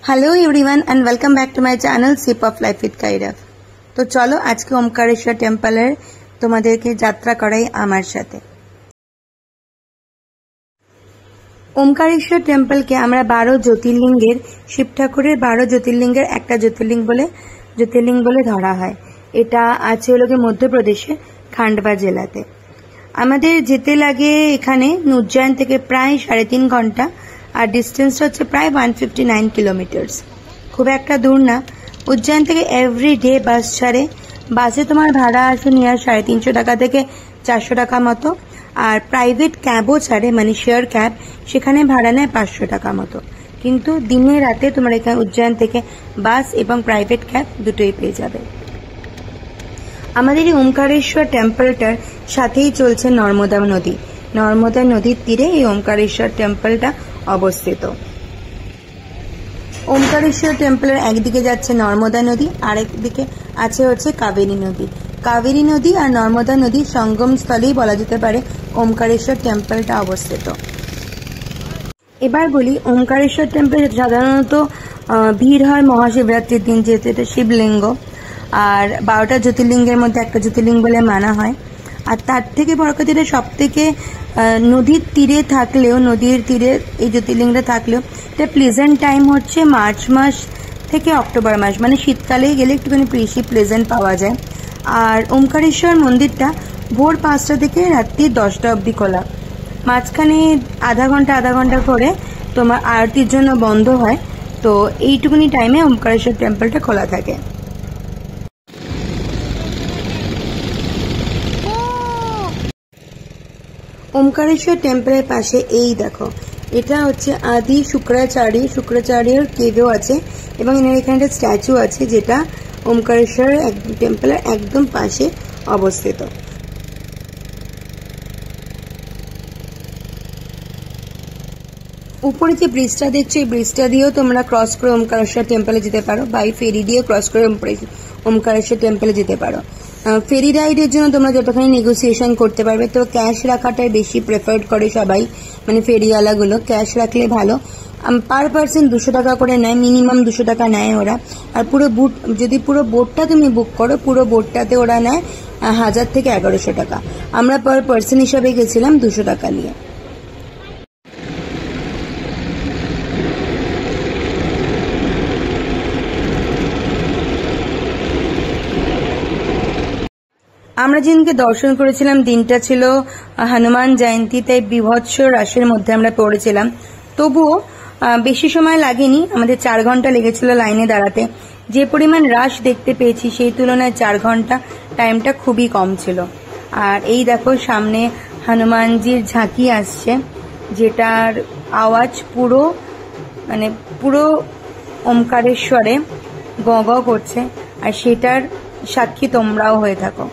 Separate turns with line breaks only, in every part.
Hello everyone and welcome back to my channel sip of life with काइराफ। तो चलो आज के ओमकारेश्वर टेम्पलेर তোমাদেরকে যাত্রা করাই আমার সাথে। ओमकारेश्वर टेम्पल के আমরা 12 জ্যোতির্লিঙ্গের শিব ঠাকুরের 12 জ্যোতির্লিঙ্গের একটা জ্যোতির্লিঙ্গ বলে ধরা হয়। এটা আছে হলো মধ্যপ্রদেশে খান্ডवा জেলাতে। আমাদের যেতে লাগে এখানে উজ্জয়ন থেকে প্রায় 3.5 ঘন্টা আর ডিস্টেন্সটা হচ্ছে প্রায় 159 কিলোমিটার। খুব একটা দূর না। উজ্জয়ন থেকে এভরি ডে বাস ছাড়ে। বাসে তোমার ভাড়া আসে নিয়ে 350 টাকা থেকে 400 টাকা মতো, আর প্রাইভেট ক্যাবও ছাড়ে মানে শেয়ার ক্যাব, সেখানে ভাড়া নেয় 500 টাকা মতো। কিন্তু দিনে রাতে তোমার এখানে উজ্জয়ন থেকে বাস এবং প্রাইভেট ক্যাব দুটোই পেয়ে যাবে। আমাদের এই ওমকারেশ্বর টেম্পলটার সাথেই চলছে নর্মদা নদী। নর্মদা নদীর তীরে এই ওমকারেশ্বর টেম্পলটা অবস্থিত। ওমকারেশ্বর টেম্পলের একদিকে যাচ্ছে নর্মদা নদী, আরেকদিকে আছে হচ্ছে কাবেরী নদী। কাবেরী নদী আর নর্মদা নদীর সঙ্গম স্থলেই বলা যেতে পারে ওমকারেশ্বর টেম্পলটা অবস্থিত। এবার বলি ওমকারেশ্বর টেম্পলে সাধারণত ভিড় হয় মহাশিবরাত্রির দিন, যেহেতু এটা শিবলিঙ্গ আর 12টা জ্যোতির্লিঙ্গের মধ্যে একটা জ্যোতির্লিঙ্গ বলে মানা হয়। আর তার থেকে বড় কথা, এটা সব থেকে নদীর তীরে থাকলেও, নদীর তীরে এই জ্যোতির্লিঙ্গটা থাকলেও এটা প্লেজেন্ট টাইম হচ্ছে মার্চ মাস থেকে অক্টোবর মাস, মানে শীতকালে গেলে একটুখানি বেশি প্লেজেন্ট পাওয়া যায়। আর ওমকারেশ্বর মন্দিরটা ভোর 5টা থেকে রাত্রি 10টা অবধি খোলা। মাঝখানে আধা ঘন্টা করে তোমার আরতির জন্য বন্ধ হয়। তো এইটুকুনি টাইমে ওমকারেশ্বর টেম্পলটা খোলা থাকে। ওমকারেশ্বর টেম্পলের পাশে এই দেখো, এটা হচ্ছে আদি শুক্রাচার্যের কেভও আছে এবং এখানে একটা স্ট্যাচু আছে যেটা ওমকারেশ্বর টেম্পলের একদম পাশে অবস্থিত। উপরে যে ব্রিজটা দেখছো, এই ব্রিজটা দিয়েও তোমরা ক্রস করে ওমকারেশ্বর টেম্পলে যেতে পারো, বাই ফেরি দিয়ে ক্রস করে ওমকারেশ্বর টেম্পলে যেতে পারো। ফেরি রাইডের জন্য তোমরা যতখানি নেগোসিয়েশন করতে পারবে, তো ক্যাশ রাখাটাই বেশি প্রেফার্ড করে সবাই, মানে ফেরিওয়ালাগুলো ক্যাশ রাখলে ভালো। পার পার্সন 200 টাকা করে নেয়, মিনিমাম 200 টাকা নেয় ওরা। আর যদি পুরো বোটটা তুমি বুক করো, পুরো বোটটাতে ওরা নেয় 1000 থেকে 1100 টাকা। আমরা পার পার্সন হিসাবে গেছিলাম 200 টাকা নিয়ে। আমরা যেদিনকে দর্শন করেছিলাম দিনটা ছিল হনুমান জয়ন্তী, তাই বিভৎস রাশের মধ্যে আমরা পড়েছিলাম। তবুও বেশি সময় লাগেনি, আমাদের 4 ঘন্টা লেগেছিল লাইনে দাঁড়াতে। যে পরিমাণ রাশ দেখতে পেয়েছি সেই তুলনায় 4 ঘন্টা টাইমটা খুবই কম ছিল। আর এই দেখো সামনে হনুমানজির ঝাঁকি আসছে, যেটার আওয়াজ পুরো ওমকারেশ্বরে গ গ করছে, আর সেটার সাক্ষী তোমরাও হয়ে থাকো।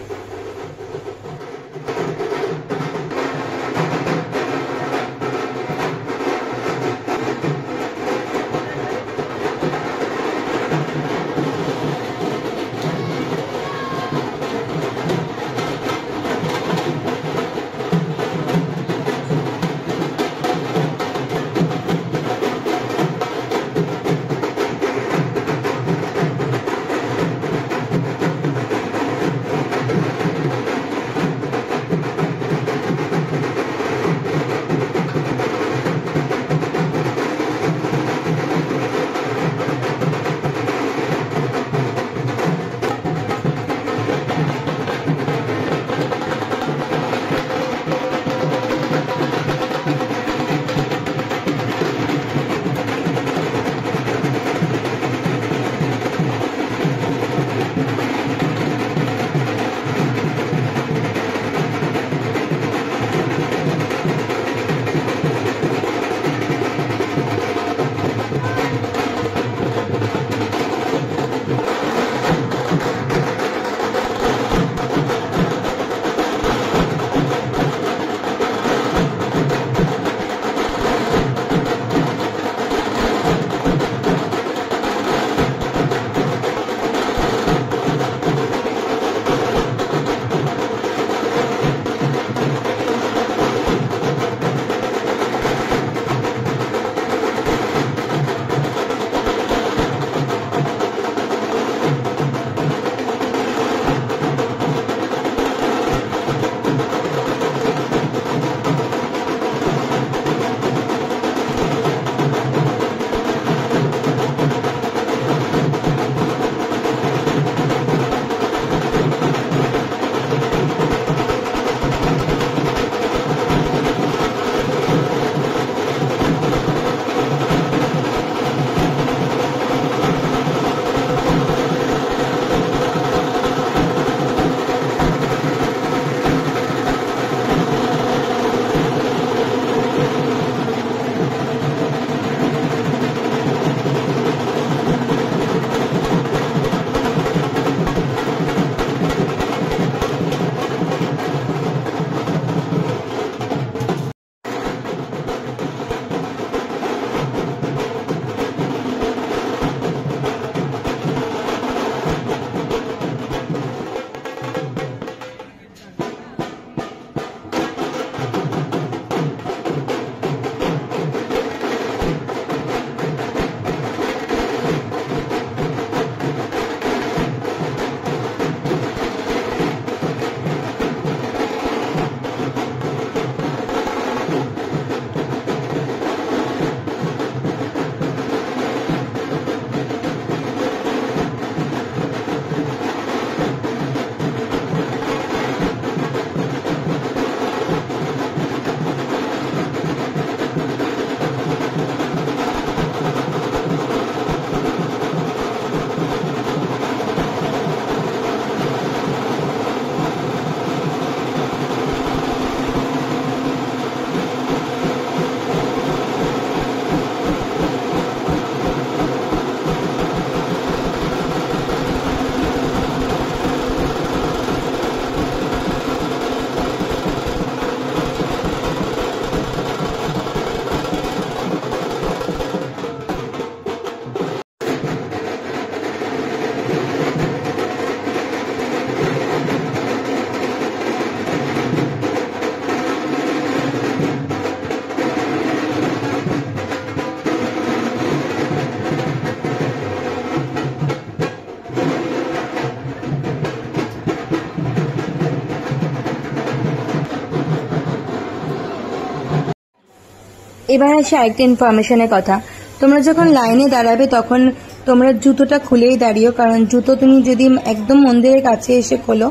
এবার আসি আরেকটা ইনফরমেশনের কথা। তোমরা যখন লাইনে দাঁড়াবে তখন তোমরা জুতোটা খুলেই দাঁড়িও, কারণ জুতো তুমি যদি একদম মন্দিরের কাছে এসে খোলো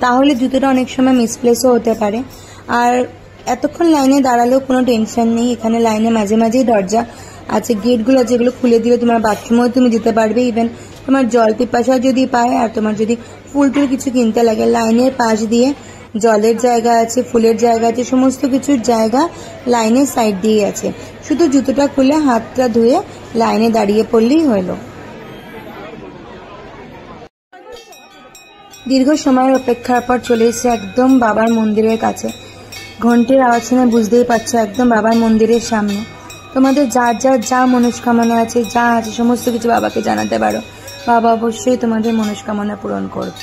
তাহলে জুতোটা অনেক সময় মিসপ্লেসও হতে পারে। আর এতক্ষণ লাইনে দাঁড়ালেও কোনো টেনশন নেই, এখানে লাইনে মাঝে মাঝেই দরজা আছে, গেটগুলো যেগুলো খুলে দিলে তোমার বাথরুমেও তুমি যেতে পারবে। ইভেন তোমার জল পিপাসা যদি পায় আর তোমার যদি ফুল টুল কিছু কিনতে লাগে, লাইনের পাশ দিয়ে জলের জায়গা আছে, ফুলের জায়গা আছে, সমস্ত কিছুর জায়গা লাইনের সাইড দিয়ে আছে। শুধু জুতোটা খুলে হাতটা ধুয়ে লাইনে দাঁড়িয়ে পড়লেই হলো। দীর্ঘ সময়ের অপেক্ষার পর চলে এসে একদম বাবার মন্দিরের কাছে। ঘন্টির আওয়াজ শুনে বুঝতেই পারছো একদম বাবার মন্দিরের সামনে। তোমাদের যার যার যা মনস্কামনা আছে, যা আছে সমস্ত কিছু বাবাকে জানাতে পারো, বাবা অবশ্যই তোমাদের মনস্কামনা পূরণ করবে।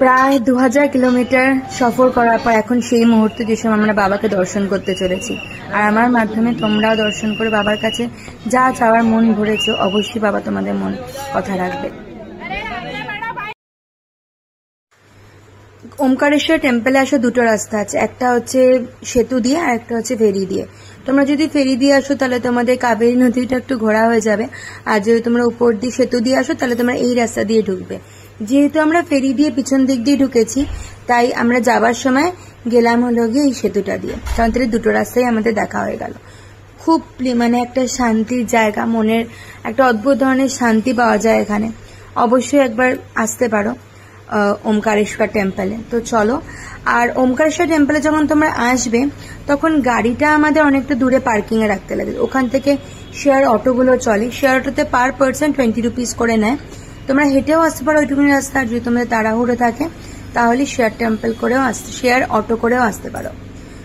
প্রায় 2000 কিলোমিটার সফর করার পর এখন সেই মুহূর্তে যে সময় আমরা বাবাকে দর্শন করতে চলেছি, আর আমার মাধ্যমে তোমরাও দর্শন করে বাবার কাছে যা চাওয়ার মন ভরেছো, অবশ্যই বাবা তোমাদের মন কথা রাখবে। ওমকারেশ্বর টেম্পলে আসা দুটো রাস্তা আছে, একটা হচ্ছে সেতু দিয়ে আর একটা হচ্ছে ফেরি দিয়ে। তোমরা যদি ফেরি দিয়ে আসো তাহলে তোমাদের কাবেরী নদীটা একটু ঘোরা হয়ে যাবে, আর যদি তোমরা উপর দিয়ে সেতু দিয়ে আসো তাহলে তোমরা এই রাস্তা দিয়ে ঢুকবে। যেহেতু আমরা ফেরি দিয়ে পিছন দিক দিয়ে ঢুকেছি তাই আমরা যাবার সময় গেলাম হলো গিয়ে এই সেতুটা দিয়ে, কারণ তাহলে দুটো রাস্তায় আমাদের দেখা হয়ে গেল। খুব মানে একটা শান্তির জায়গা, মনের একটা অদ্ভুত ধরনের শান্তি পাওয়া যায় এখানে। অবশ্যই একবার আসতে পারো ওমকারেশ্বর টেম্পলে। তো চলো, আর ওমকারেশ্বর টেম্পলে যখন তোমরা আসবে তখন গাড়িটা আমাদের অনেকটা দূরে পার্কিং এ রাখতে লাগে। ওখান থেকে শেয়ার অটোগুলো চলে, শেয়ার অটোতে পার পার্সন 20 রুপিস করে নেয়। তোমরা হেঁটেও আসতে পারো ওইটুকুনি রাস্তা, আর যদি তোমাদের তাড়াহুড়ো থাকে তাহলে শেয়ার টেম্পল করেও আসতে, শেয়ার অটো করেও আসতে পারো।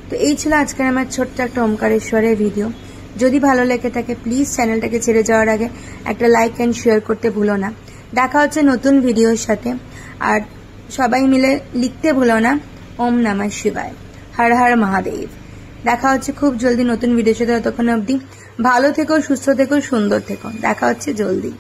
তো এই ছিল আজকের আমার ছোট্ট একটা ওমকারেশ্বরের ভিডিও। যদি ভালো লেগে থাকে প্লিজ চ্যানেলটাকে ছেড়ে যাওয়ার আগে একটা লাইক অ্যান্ড শেয়ার করতে ভুলো না। দেখা হচ্ছে নতুন ভিডিওর সাথে, আর সবাই মিলে লিখতে ভুলো না ওম নমঃ শিবায়, হর হর মহাদেব। দেখা হচ্ছে খুব জলদি নতুন ভিডিওর সাথে। ততক্ষণ অবধি ভালো থেকো, সুস্থ থেকো, সুন্দর থেকো। দেখা হচ্ছে জলদি।